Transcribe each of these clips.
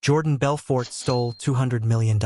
Jordan Belfort stole $200 million.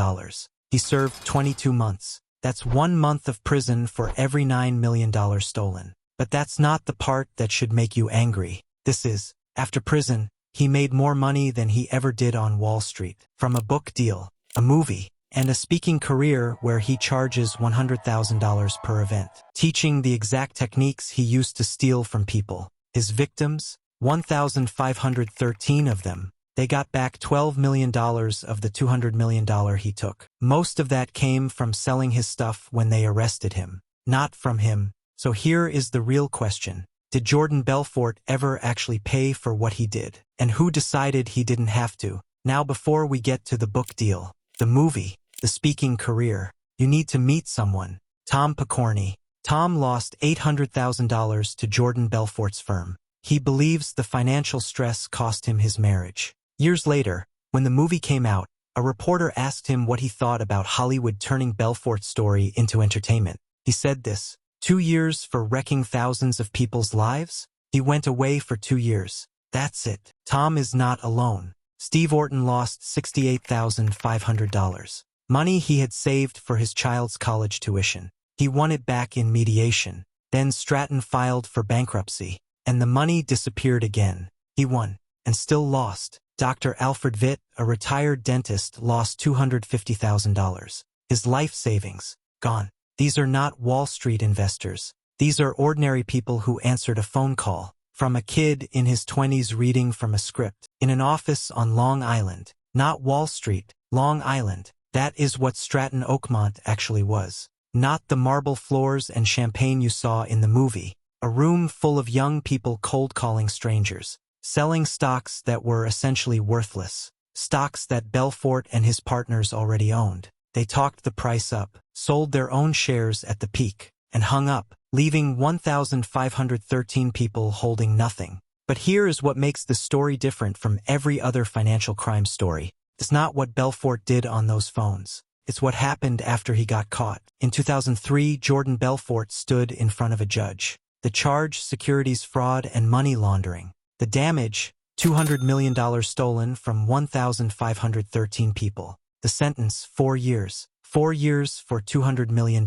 He served 22 months. That's 1 month of prison for every $9 million stolen. But that's not the part that should make you angry. This is, after prison, he made more money than he ever did on Wall Street. From a book deal, a movie, and a speaking career where he charges $100,000 per event, teaching the exact techniques he used to steal from people. His victims, 1,513 of them, they got back $12 million of the $200 million he took. Most of that came from selling his stuff when they arrested him, not from him. So here is the real question. Did Jordan Belfort ever actually pay for what he did? And who decided he didn't have to? Now before we get to the book deal, the movie, the speaking career, you need to meet someone. Tom Pokorny. Tom lost $800,000 to Jordan Belfort's firm. He believes the financial stress cost him his marriage. Years later, when the movie came out, a reporter asked him what he thought about Hollywood turning Belfort's story into entertainment. He said this, 2 years for wrecking thousands of people's lives? He went away for 2 years. That's it. Tom is not alone. Steve Orton lost $68,500. Money he had saved for his child's college tuition. He won it back in mediation. Then Stratton filed for bankruptcy, and the money disappeared again. He won, and still lost. Dr. Alfred Witt, a retired dentist, lost $250,000. His life savings, gone. These are not Wall Street investors. These are ordinary people who answered a phone call from a kid in his 20s reading from a script in an office on Long Island. Not Wall Street, Long Island. That is what Stratton Oakmont actually was. Not the marble floors and champagne you saw in the movie. A room full of young people cold-calling strangers, selling stocks that were essentially worthless, stocks that Belfort and his partners already owned. They talked the price up, sold their own shares at the peak, and hung up, leaving 1,513 people holding nothing. But here is what makes this story different from every other financial crime story. It's not what Belfort did on those phones. It's what happened after he got caught. In 2003, Jordan Belfort stood in front of a judge. The charge, securities fraud and money laundering. The damage, $200 million stolen from 1,513 people. The sentence, 4 years. 4 years for $200 million.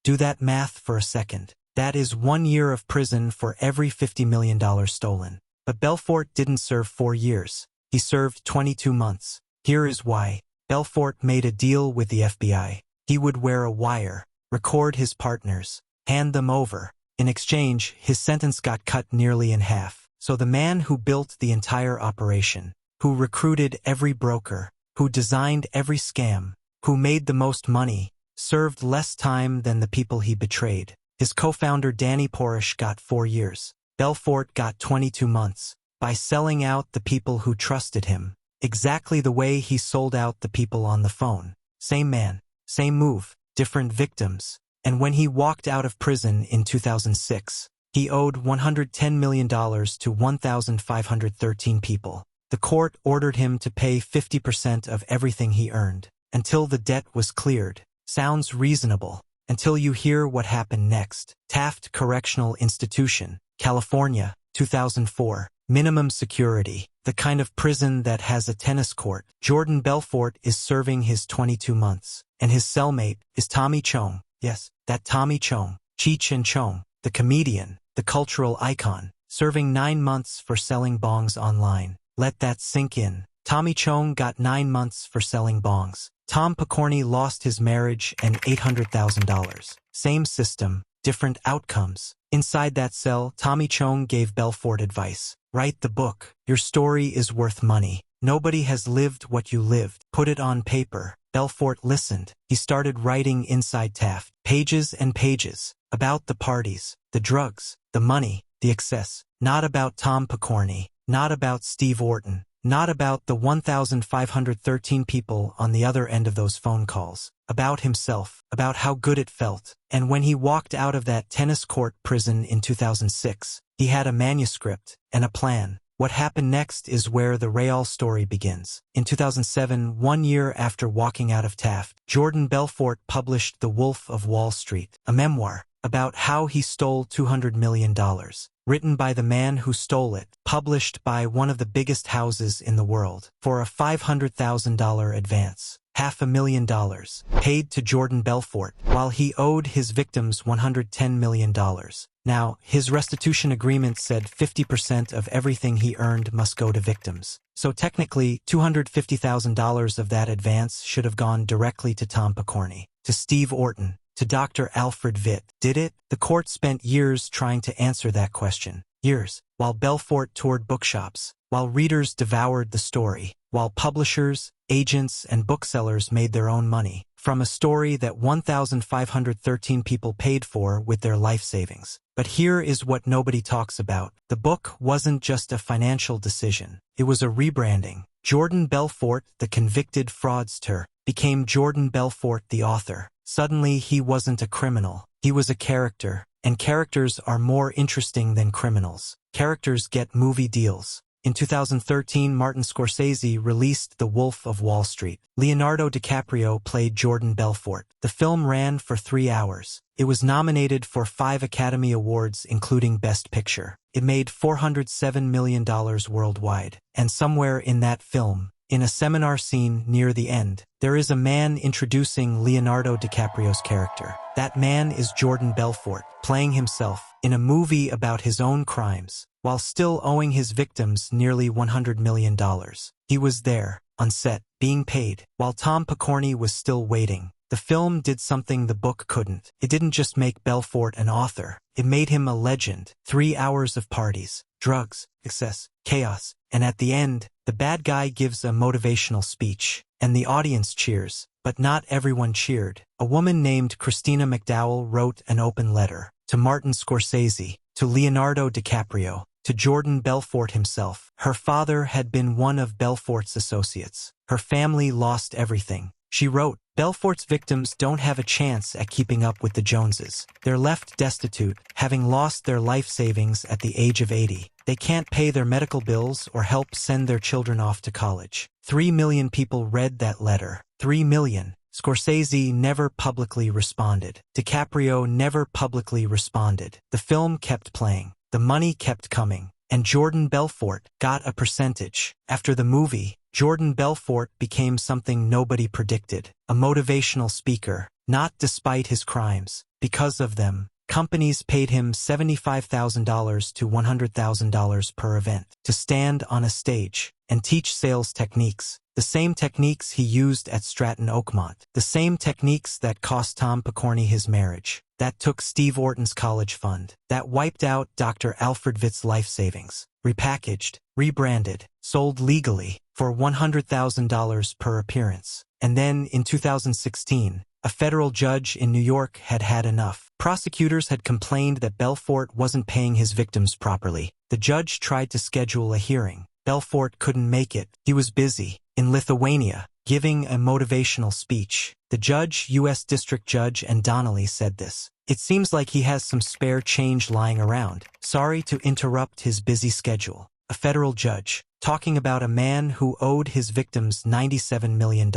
Do that math for a second. That is 1 year of prison for every $50 million stolen. But Belfort didn't serve 4 years. He served 22 months. Here is why. Belfort made a deal with the FBI. He would wear a wire, record his partners, hand them over. In exchange, his sentence got cut nearly in half. So the man who built the entire operation, who recruited every broker, who designed every scam, who made the most money, served less time than the people he betrayed. His co-founder Danny Porish got 4 years. Belfort got 22 months by selling out the people who trusted him, exactly the way he sold out the people on the phone. Same man, same move, different victims. And when he walked out of prison in 2006, he owed $110 million to 1,513 people. The court ordered him to pay 50% of everything he earned, until the debt was cleared. Sounds reasonable, until you hear what happened next. Taft Correctional Institution, California, 2004. Minimum security, the kind of prison that has a tennis court. Jordan Belfort is serving his 22 months, and his cellmate is Tommy Chong. Yes, that Tommy Chong, Cheech and Chong, the comedian, the cultural icon, serving 9 months for selling bongs online. Let that sink in. Tommy Chong got 9 months for selling bongs. Tom Pokorny lost his marriage and $800,000. Same system, different outcomes. Inside that cell, Tommy Chong gave Belfort advice. Write the book. Your story is worth money. Nobody has lived what you lived. Put it on paper. Belfort listened. He started writing inside Taft. Pages and pages. About the parties, the drugs, the money, the excess. Not about Tom Pokorny. Not about Steve Orton. Not about the 1,513 people on the other end of those phone calls. About himself. About how good it felt. And when he walked out of that tennis court prison in 2006, he had a manuscript and a plan. What happened next is where the real story begins. In 2007, 1 year after walking out of Taft, Jordan Belfort published The Wolf of Wall Street, a memoir. about how he stole $200 million. Written by the man who stole it, published by one of the biggest houses in the world, for a $500,000 advance. $500,000, paid to Jordan Belfort, while he owed his victims $110 million. Now, his restitution agreement said 50% of everything he earned must go to victims. So technically, $250,000 of that advance should have gone directly to Tom Picorni, to Steve Orton, to Dr. Alfred Vitt. Did it? The court spent years trying to answer that question. Years, while Belfort toured bookshops, while readers devoured the story, while publishers, agents, and booksellers made their own money from a story that 1,513 people paid for with their life savings. But here is what nobody talks about. The book wasn't just a financial decision. It was a rebranding. Jordan Belfort, the convicted fraudster, became Jordan Belfort, the author. Suddenly, he wasn't a criminal. He was a character. And characters are more interesting than criminals. Characters get movie deals. In 2013, Martin Scorsese released The Wolf of Wall Street. Leonardo DiCaprio played Jordan Belfort. The film ran for 3 hours. It was nominated for 5 Academy Awards, including Best Picture. It made $407 million worldwide. And somewhere in that film, in a seminar scene near the end, there is a man introducing Leonardo DiCaprio's character. That man is Jordan Belfort, playing himself in a movie about his own crimes, while still owing his victims nearly $100 million. He was there, on set, being paid, while Tom Picorni was still waiting. The film did something the book couldn't. It didn't just make Belfort an author. It made him a legend. 3 hours of parties, drugs, excess, chaos, and at the end, the bad guy gives a motivational speech, and the audience cheers. But not everyone cheered. A woman named Christina McDowell wrote an open letter to Martin Scorsese, to Leonardo DiCaprio, to Jordan Belfort himself. Her father had been one of Belfort's associates. Her family lost everything. She wrote, "Belfort's victims don't have a chance at keeping up with the Joneses. They're left destitute, having lost their life savings at the age of 80. They can't pay their medical bills or help send their children off to college." 3 million people read that letter. 3 million. Scorsese never publicly responded. DiCaprio never publicly responded. The film kept playing. The money kept coming. And Jordan Belfort got a percentage. After the movie, Jordan Belfort became something nobody predicted. A motivational speaker. Not despite his crimes. Because of them. Companies paid him $75,000 to $100,000 per event to stand on a stage and teach sales techniques. The same techniques he used at Stratton Oakmont. The same techniques that cost Tom Picorni his marriage. That took Steve Orton's college fund. That wiped out Dr. Alfred Vitt's life savings. Repackaged, rebranded, sold legally for $100,000 per appearance. And then in 2016, a federal judge in New York had had enough. Prosecutors had complained that Belfort wasn't paying his victims properly. The judge tried to schedule a hearing. Belfort couldn't make it. He was busy in Lithuania, giving a motivational speech. The judge, U.S. District Judge and Donnelly, said this. "It seems like he has some spare change lying around. Sorry to interrupt his busy schedule." A federal judge, talking about a man who owed his victims $97 million.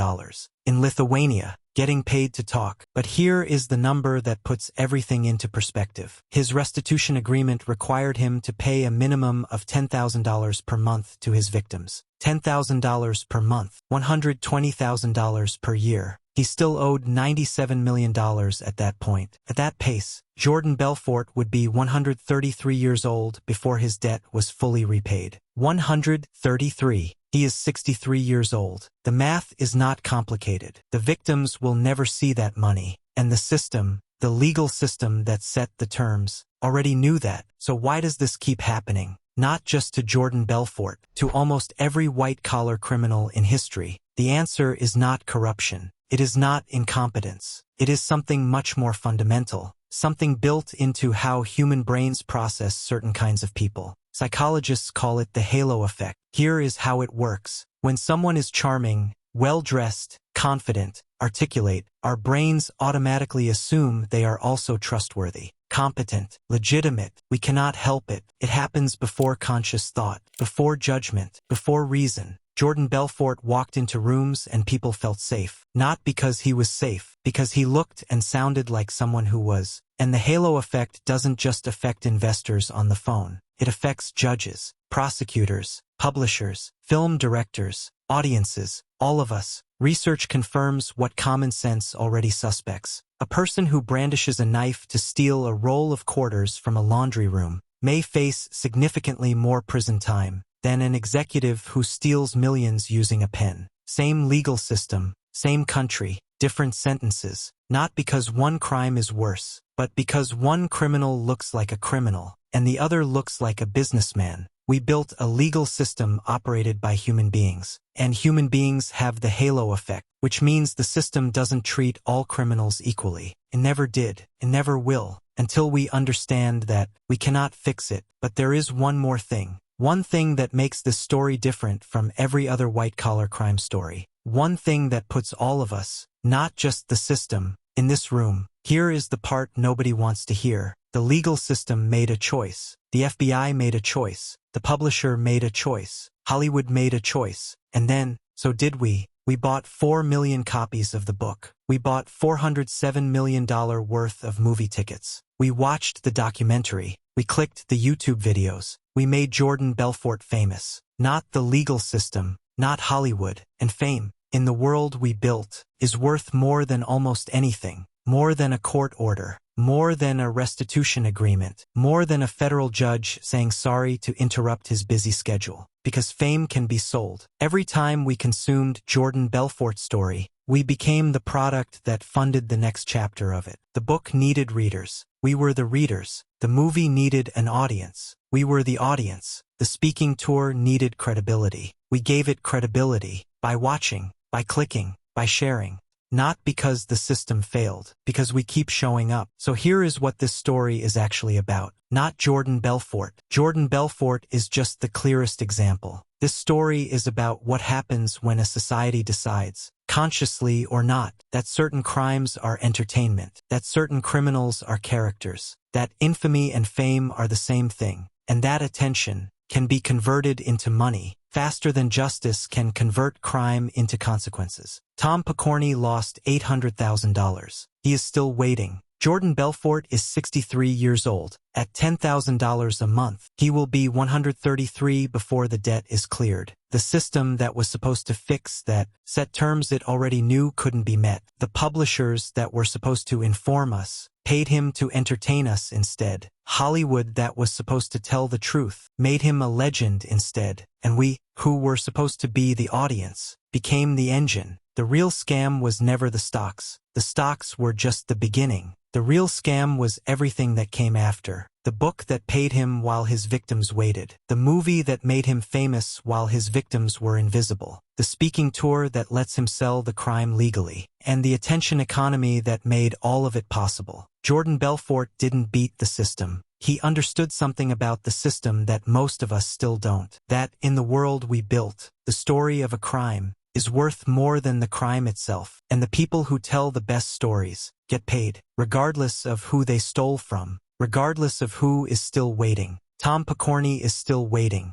In Lithuania, getting paid to talk. But here is the number that puts everything into perspective. His restitution agreement required him to pay a minimum of $10,000 per month to his victims. $10,000 per month, $120,000 per year. He still owed $97 million at that point. At that pace, Jordan Belfort would be 133 years old before his debt was fully repaid. 133. He is 63 years old. The math is not complicated. The victims will never see that money. And the system, the legal system that set the terms, already knew that. So why does this keep happening? Not just to Jordan Belfort, to almost every white-collar criminal in history. The answer is not corruption. It is not incompetence. It is something much more fundamental, something built into how human brains process certain kinds of people. Psychologists call it the halo effect. Here is how it works. When someone is charming, well-dressed, confident, articulate, our brains automatically assume they are also trustworthy, competent, legitimate. We cannot help it. It happens before conscious thought, before judgment, before reason. Jordan Belfort walked into rooms and people felt safe. Not because he was safe, because he looked and sounded like someone who was. And the halo effect doesn't just affect investors on the phone. It affects judges, prosecutors, publishers, film directors, audiences, all of us. Research confirms what common sense already suspects. A person who brandishes a knife to steal a roll of quarters from a laundry room may face significantly more prison time than an executive who steals millions using a pen. Same legal system, same country, different sentences, not because one crime is worse, but because one criminal looks like a criminal and the other looks like a businessman. We built a legal system operated by human beings, and human beings have the halo effect, which means the system doesn't treat all criminals equally. It never did, it never will, until we understand that we cannot fix it. But there is one more thing. One thing that makes this story different from every other white-collar crime story. One thing that puts all of us, not just the system, in this room. Here is the part nobody wants to hear. The legal system made a choice. The FBI made a choice. The publisher made a choice. Hollywood made a choice. And then, so did we. We bought 4 million copies of the book. We bought $407 million worth of movie tickets. We watched the documentary. We clicked the YouTube videos. We made Jordan Belfort famous. Not the legal system, not Hollywood. And fame, in the world we built, is worth more than almost anything. More than a court order. More than a restitution agreement. More than a federal judge saying sorry to interrupt his busy schedule. Because fame can be sold. Every time we consumed Jordan Belfort's story, we became the product that funded the next chapter of it. The book needed readers. We were the readers. The movie needed an audience. We were the audience. The speaking tour needed credibility. We gave it credibility by watching, by clicking, by sharing. Not because the system failed, because we keep showing up. So here is what this story is actually about. Not Jordan Belfort. Jordan Belfort is just the clearest example. This story is about what happens when a society decides, consciously or not, that certain crimes are entertainment, that certain criminals are characters, that infamy and fame are the same thing, and that attention can be converted into money, faster than justice can convert crime into consequences. Tom Picorni lost $800,000. He is still waiting. Jordan Belfort is 63 years old. At $10,000 a month, he will be 133 before the debt is cleared. The system that was supposed to fix that set terms it already knew couldn't be met. The publishers that were supposed to inform us paid him to entertain us instead. Hollywood that was supposed to tell the truth made him a legend instead. And we, who were supposed to be the audience, became the engine. The real scam was never the stocks. The stocks were just the beginning. The real scam was everything that came after. The book that paid him while his victims waited. The movie that made him famous while his victims were invisible. The speaking tour that lets him sell the crime legally. And the attention economy that made all of it possible. Jordan Belfort didn't beat the system. He understood something about the system that most of us still don't. That, in the world we built, the story of a crime is worth more than the crime itself. And the people who tell the best stories get paid, regardless of who they stole from, regardless of who is still waiting. Tom Picorni is still waiting.